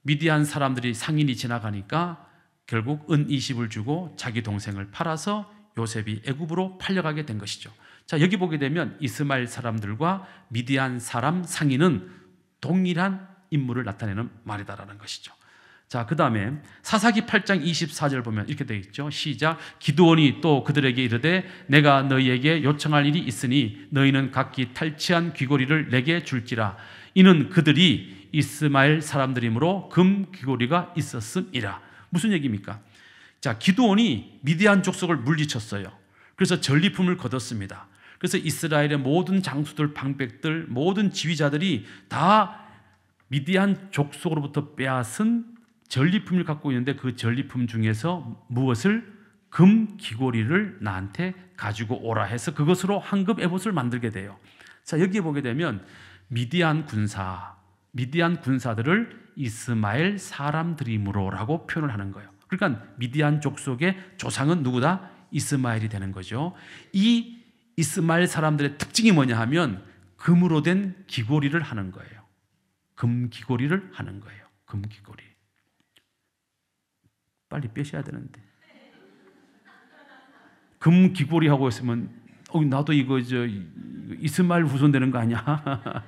미디안 사람들이 상인이 지나가니까 결국 은 20을 주고 자기 동생을 팔아서 요셉이 애굽으로 팔려가게 된 것이죠. 자, 여기 보게 되면 이스마엘 사람들과 미디안 사람 상인은 동일한 인물을 나타내는 말이다라는 것이죠. 자, 그 다음에 사사기 8장 24절 보면 이렇게 되어 있죠. 시작. 기드온이 또 그들에게 이르되 내가 너희에게 요청할 일이 있으니 너희는 각기 탈취한 귀고리를 내게 줄지라. 이는 그들이 이스마엘 사람들이므로 금 귀고리가 있었음이라. 무슨 얘기입니까? 자, 기드온이 미디안 족속을 물리쳤어요. 그래서 전리품을 거뒀습니다. 그래서 이스라엘의 모든 장수들, 방백들, 모든 지휘자들이 다 미디안 족속으로부터 빼앗은 전리품을 갖고 있는데 그 전리품 중에서 무엇을? 금 귀고리를 나한테 가지고 오라 해서 그것으로 황금 에봇을 만들게 돼요. 자, 여기에 보게 되면 미디안 군사들을 이스마엘 사람들이므로라고 표현을 하는 거예요. 그러니까 미디안 족속의 조상은 누구다? 이스마엘이 되는 거죠. 이 이스마엘 사람들의 특징이 뭐냐 하면 금으로 된 귀고리를 하는 거예요. 금 귀고리를 하는 거예요. 금 귀고리. 빨리 빼셔야 되는데. 금 귀고리 하고 있으면 나도 이거 이스마엘 후손 되는 거 아니야?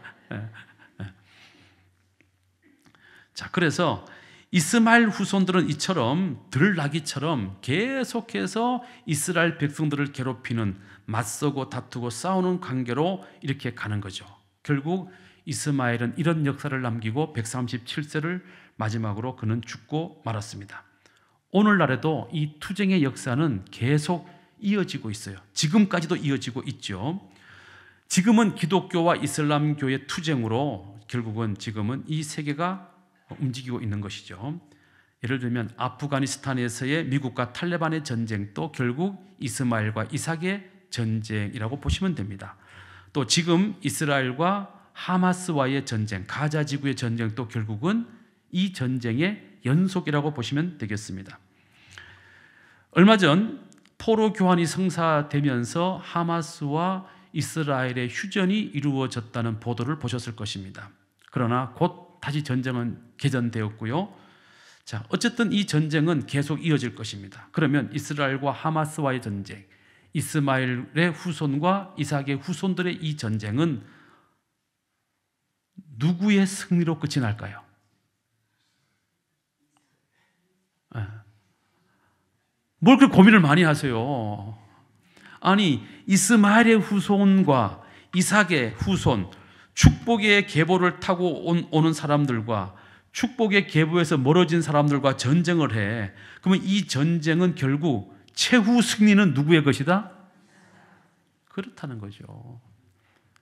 자, 그래서 이스마엘 후손들은 이처럼 들나귀처럼 계속해서 이스라엘 백성들을 괴롭히는, 맞서고 다투고 싸우는 관계로 이렇게 가는 거죠. 결국 이스마엘은 이런 역사를 남기고 137세를 마지막으로 그는 죽고 말았습니다. 오늘날에도 이 투쟁의 역사는 계속 이어지고 있어요. 지금까지도 이어지고 있죠. 지금은 기독교와 이슬람교의 투쟁으로 결국은 지금은 이 세계가 움직이고 있는 것이죠. 예를 들면 아프가니스탄에서의 미국과 탈레반의 전쟁도 결국 이스마엘과 이삭의 전쟁이라고 보시면 됩니다. 또 지금 이스라엘과 하마스와의 전쟁, 가자 지구의 전쟁도 결국은 이 전쟁의 연속이라고 보시면 되겠습니다. 얼마 전 포로 교환이 성사되면서 하마스와 이스라엘의 휴전이 이루어졌다는 보도를 보셨을 것입니다. 그러나 곧 다시 전쟁은 개전되었고요. 자, 어쨌든 이 전쟁은 계속 이어질 것입니다. 그러면 이스라엘과 하마스와의 전쟁, 이스마엘의 후손과 이삭의 후손들의 이 전쟁은 누구의 승리로 끝이 날까요? 뭘 그렇게 고민을 많이 하세요? 아니, 이스마엘의 후손과 이삭의 후손, 축복의 계보를 타고 오는 사람들과 축복의 계보에서 멀어진 사람들과 전쟁을 해. 그러면 이 전쟁은 결국 최후 승리는 누구의 것이다? 그렇다는 거죠.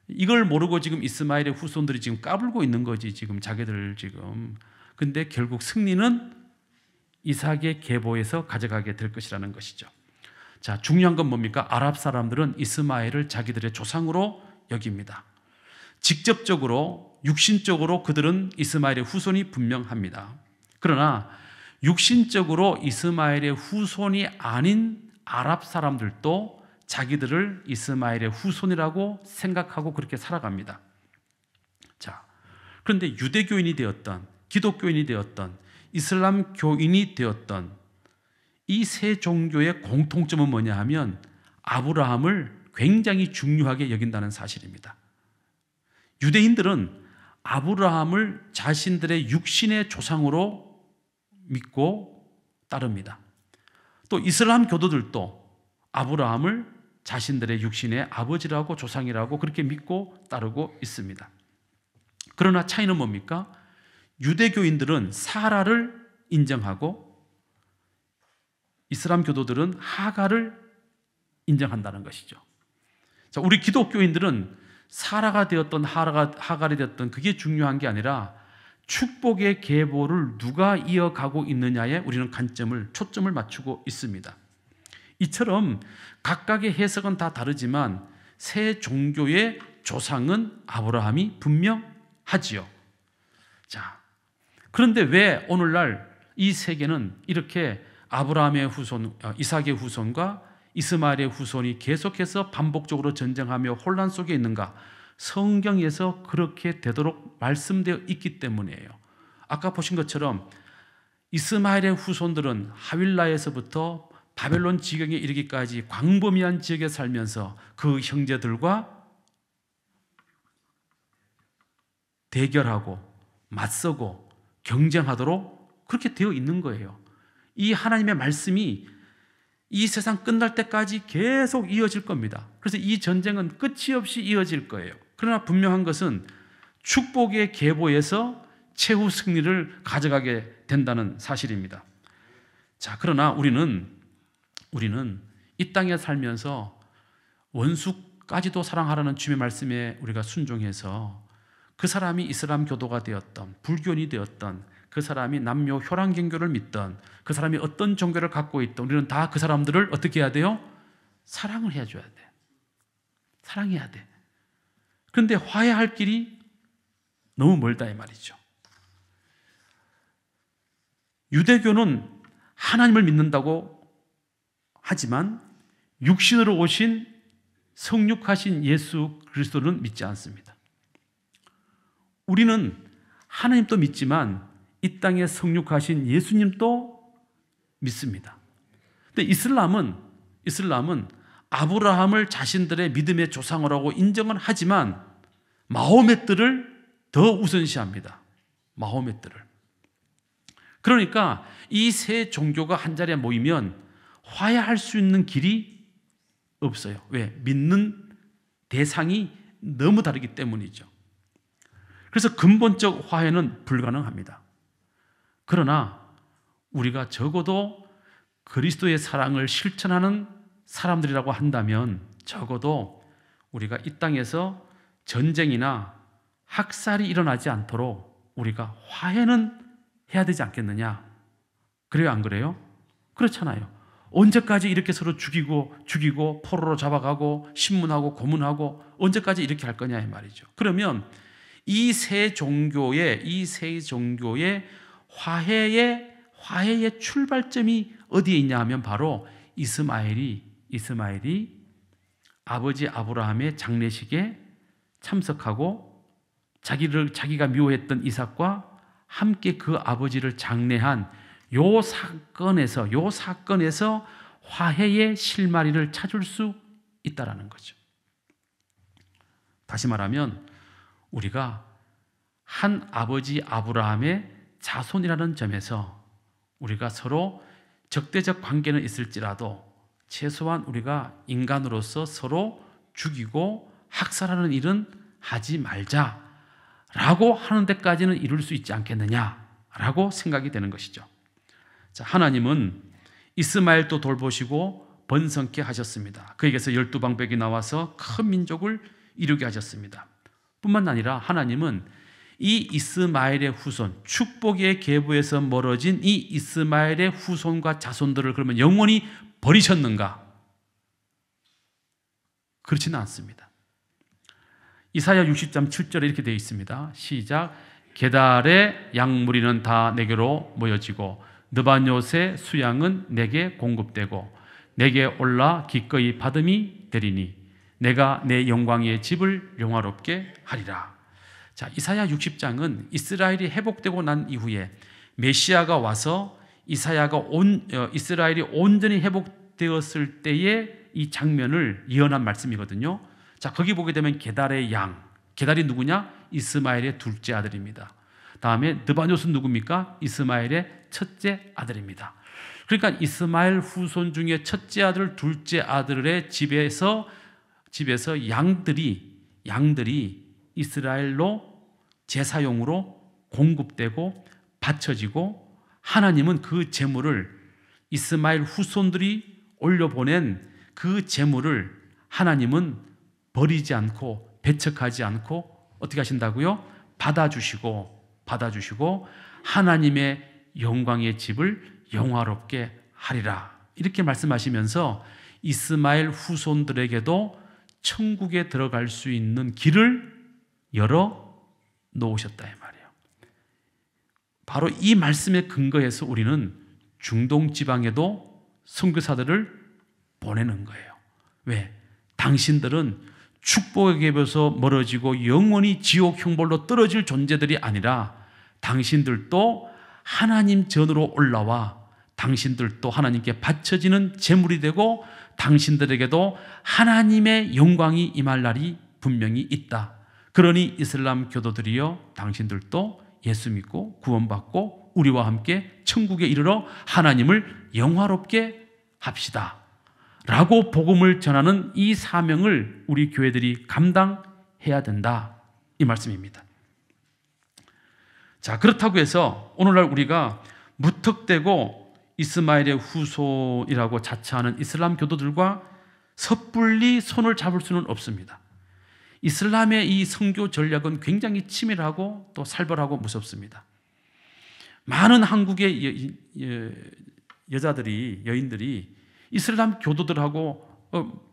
이걸 모르고 지금 이스마엘의 후손들이 지금 까불고 있는 거지, 지금 자기들 지금. 근데 결국 승리는 이삭의 계보에서 가져가게 될 것이라는 것이죠. 자, 중요한 건 뭡니까? 아랍 사람들은 이스마엘을 자기들의 조상으로 여깁니다. 직접적으로, 육신적으로 그들은 이스마엘의 후손이 분명합니다. 그러나 육신적으로 이스마엘의 후손이 아닌 아랍 사람들도 자기들을 이스마엘의 후손이라고 생각하고 그렇게 살아갑니다. 자, 그런데 유대교인이 되었던, 기독교인이 되었던, 이슬람 교인이 되었던 이 세 종교의 공통점은 뭐냐 하면 아브라함을 굉장히 중요하게 여긴다는 사실입니다. 유대인들은 아브라함을 자신들의 육신의 조상으로 믿고 따릅니다. 또 이슬람 교도들도 아브라함을 자신들의 육신의 아버지라고 조상이라고 그렇게 믿고 따르고 있습니다. 그러나 차이는 뭡니까? 유대교인들은 사라를 인정하고 이슬람 교도들은 하갈을 인정한다는 것이죠. 자, 우리 기독교인들은 사라가 되었던 하갈이 되었던 그게 중요한 게 아니라 축복의 계보를 누가 이어가고 있느냐에 우리는 초점을 맞추고 있습니다. 이처럼 각각의 해석은 다 다르지만 세 종교의 조상은 아브라함이 분명하지요. 자, 그런데 왜 오늘날 이 세계는 이렇게 아브라함의 후손, 이삭의 후손과 이스마엘의 후손이 계속해서 반복적으로 전쟁하며 혼란 속에 있는가? 성경에서 그렇게 되도록 말씀되어 있기 때문이에요. 아까 보신 것처럼 이스마엘의 후손들은 하윌라에서부터 바벨론 지경에 이르기까지 광범위한 지역에 살면서 그 형제들과 대결하고 맞서고 경쟁하도록 그렇게 되어 있는 거예요. 이 하나님의 말씀이 이 세상 끝날 때까지 계속 이어질 겁니다. 그래서 이 전쟁은 끝이 없이 이어질 거예요. 그러나 분명한 것은 축복의 계보에서 최후 승리를 가져가게 된다는 사실입니다. 자, 그러나 우리는 이 땅에 살면서 원수까지도 사랑하라는 주님의 말씀에 우리가 순종해서 그 사람이 이슬람 교도가 되었던, 불교인이 되었던, 그 사람이 남녀 혈안경교를 믿던, 그 사람이 어떤 종교를 갖고 있던, 우리는 다 그 사람들을 어떻게 해야 돼요? 사랑을 해줘야 돼. 사랑해야 돼. 그런데 화해할 길이 너무 멀다 이 말이죠. 유대교는 하나님을 믿는다고 하지만 육신으로 오신 성육하신 예수 그리스도는 믿지 않습니다. 우리는 하나님도 믿지만 이 땅에 성육하신 예수님도 믿습니다. 근데 이슬람은 아브라함을 자신들의 믿음의 조상으로 인정은 하지만 마호메트를 더 우선시합니다. 마호메트를. 그러니까 이 세 종교가 한 자리에 모이면 화해할 수 있는 길이 없어요. 왜? 믿는 대상이 너무 다르기 때문이죠. 그래서 근본적 화해는 불가능합니다. 그러나 우리가 적어도 그리스도의 사랑을 실천하는 사람들이라고 한다면 적어도 우리가 이 땅에서 전쟁이나 학살이 일어나지 않도록 우리가 화해는 해야 되지 않겠느냐? 그래요, 안 그래요? 그렇잖아요. 언제까지 이렇게 서로 죽이고 포로로 잡아가고 신문하고 고문하고 언제까지 이렇게 할 거냐 이 말이죠. 그러면 이 세 종교의 화해의 출발점이 어디에 있냐 하면 바로 이스마엘이 아버지 아브라함의 장례식에 참석하고 자기가 미워했던 이삭과 함께 그 아버지를 장례한 요 사건에서 화해의 실마리를 찾을 수 있다라는 거죠. 다시 말하면 우리가 한 아버지 아브라함의 자손이라는 점에서 우리가 서로 적대적 관계는 있을지라도 최소한 우리가 인간으로서 서로 죽이고 학살하는 일은 하지 말자라고 하는 데까지는 이룰 수 있지 않겠느냐라고 생각이 되는 것이죠. 자, 하나님은 이스마엘도 돌보시고 번성케 하셨습니다. 그에게서 12방백이 나와서 큰 민족을 이루게 하셨습니다. 뿐만 아니라 하나님은 이 이스마엘의 후손, 축복의 계보에서 멀어진 이 이스마엘의 후손과 자손들을 그러면 영원히 버리셨는가? 그렇지는 않습니다. 이사야 60장 7절에 이렇게 되어 있습니다. 시작. 게달의 양무리는 다 내게로 모여지고 느바뇨스의 수양은 내게 공급되고 내게 올라 기꺼이 받음이 되리니 내가 내 영광의 집을 영화롭게 하리라. 자, 이사야 60장은 이스라엘이 회복되고 난 이후에 메시아가 와서 이스라엘이 온전히 회복되었을 때의 이 장면을 예언한 말씀이거든요. 자, 거기 보게 되면 게달의 양, 게달이 누구냐? 이스마엘의 둘째 아들입니다. 다음에 느바뇨스 누굽니까? 이스마엘의 첫째 아들입니다. 그러니까 이스마엘 후손 중에 첫째 아들, 둘째 아들의 집에서 양들이 이스라엘로 제사용으로 공급되고 바쳐지고 하나님은 그 제물을 이스마엘 후손들이 올려보낸 그 제물을 하나님은 버리지 않고 배척하지 않고 어떻게 하신다고요? 받아주시고 하나님의 영광의 집을 영화롭게 하리라 이렇게 말씀하시면서 이스마엘 후손들에게도 천국에 들어갈 수 있는 길을 열어 놓으셨다 이 말이에요. 바로 이 말씀에 근거해서 우리는 중동 지방에도 선교사들을 보내는 거예요. 왜? 당신들은 축복의 궤에서 멀어지고 영원히 지옥 형벌로 떨어질 존재들이 아니라 당신들도 하나님 전으로 올라와 당신들도 하나님께 바쳐지는 제물이 되고 당신들에게도 하나님의 영광이 임할 날이 분명히 있다. 그러니 이슬람 교도들이여 당신들도 예수 믿고 구원받고 우리와 함께 천국에 이르러 하나님을 영화롭게 합시다 라고 복음을 전하는 이 사명을 우리 교회들이 감당해야 된다 이 말씀입니다. 자, 그렇다고 해서 오늘날 우리가 무턱대고 이스마엘의 후손이라고 자처하는 이슬람 교도들과 섣불리 손을 잡을 수는 없습니다. 이슬람의 이 선교 전략은 굉장히 치밀하고 또 살벌하고 무섭습니다. 많은 한국의 여자들이, 여인들이 이슬람 교도들하고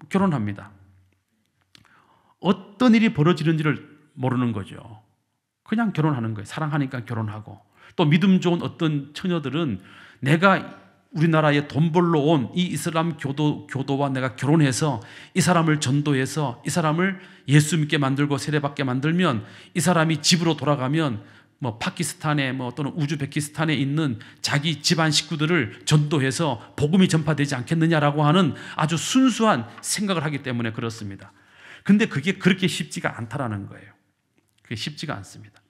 결혼합니다. 어떤 일이 벌어지는지를 모르는 거죠. 그냥 결혼하는 거예요. 사랑하니까 결혼하고. 또 믿음 좋은 어떤 처녀들은 내가 우리나라에 돈 벌러 온 이 이슬람 교도와 내가 결혼해서 이 사람을 전도해서 이 사람을 예수 믿게 만들고 세례받게 만들면 이 사람이 집으로 돌아가면 뭐 파키스탄에 또는 우즈베키스탄에 있는 자기 집안 식구들을 전도해서 복음이 전파되지 않겠느냐라고 하는 아주 순수한 생각을 하기 때문에 그렇습니다. 근데 그게 그렇게 쉽지가 않다라는 거예요. 그게 쉽지가 않습니다.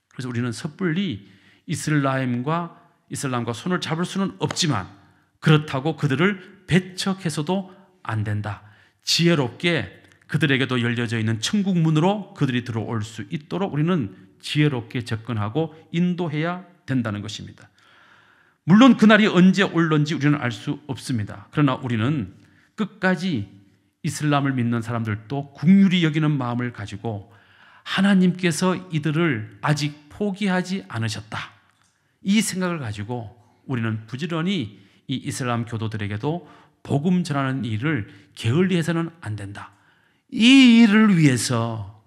그래서 우리는 섣불리 이슬람과 손을 잡을 수는 없지만 그렇다고 그들을 배척해서도 안 된다. 지혜롭게 그들에게도 열려져 있는 천국 문으로 그들이 들어올 수 있도록 우리는 지혜롭게 접근하고 인도해야 된다는 것입니다. 물론 그날이 언제 올런지 우리는 알 수 없습니다. 그러나 우리는 끝까지 이슬람을 믿는 사람들도 긍휼히 여기는 마음을 가지고 하나님께서 이들을 아직 포기하지 않으셨다. 이 생각을 가지고 우리는 부지런히 이 이슬람 교도들에게도 복음 전하는 일을 게을리해서는 안 된다. 이 일을 위해서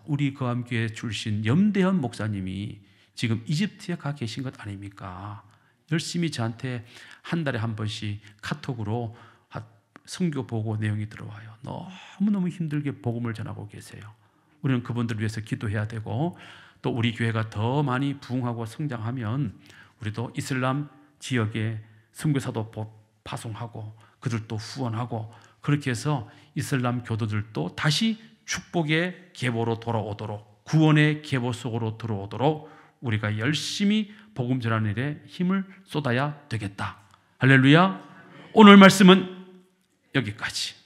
우리 거함교회 출신 염대현 목사님이 지금 이집트에 가 계신 것 아닙니까? 열심히 저한테 한 달에 한 번씩 카톡으로 선교 보고 내용이 들어와요. 너무너무 힘들게 복음을 전하고 계세요. 우리는 그분들을 위해서 기도해야 되고 또 우리 교회가 더 많이 부흥하고 성장하면 우리도 이슬람 지역에 선교사도 파송하고 그들도 후원하고 그렇게 해서 이슬람 교도들도 다시 축복의 계보로 돌아오도록 구원의 계보 속으로 들어오도록 우리가 열심히 복음 전하는 일에 힘을 쏟아야 되겠다. 할렐루야. 오늘 말씀은 여기까지.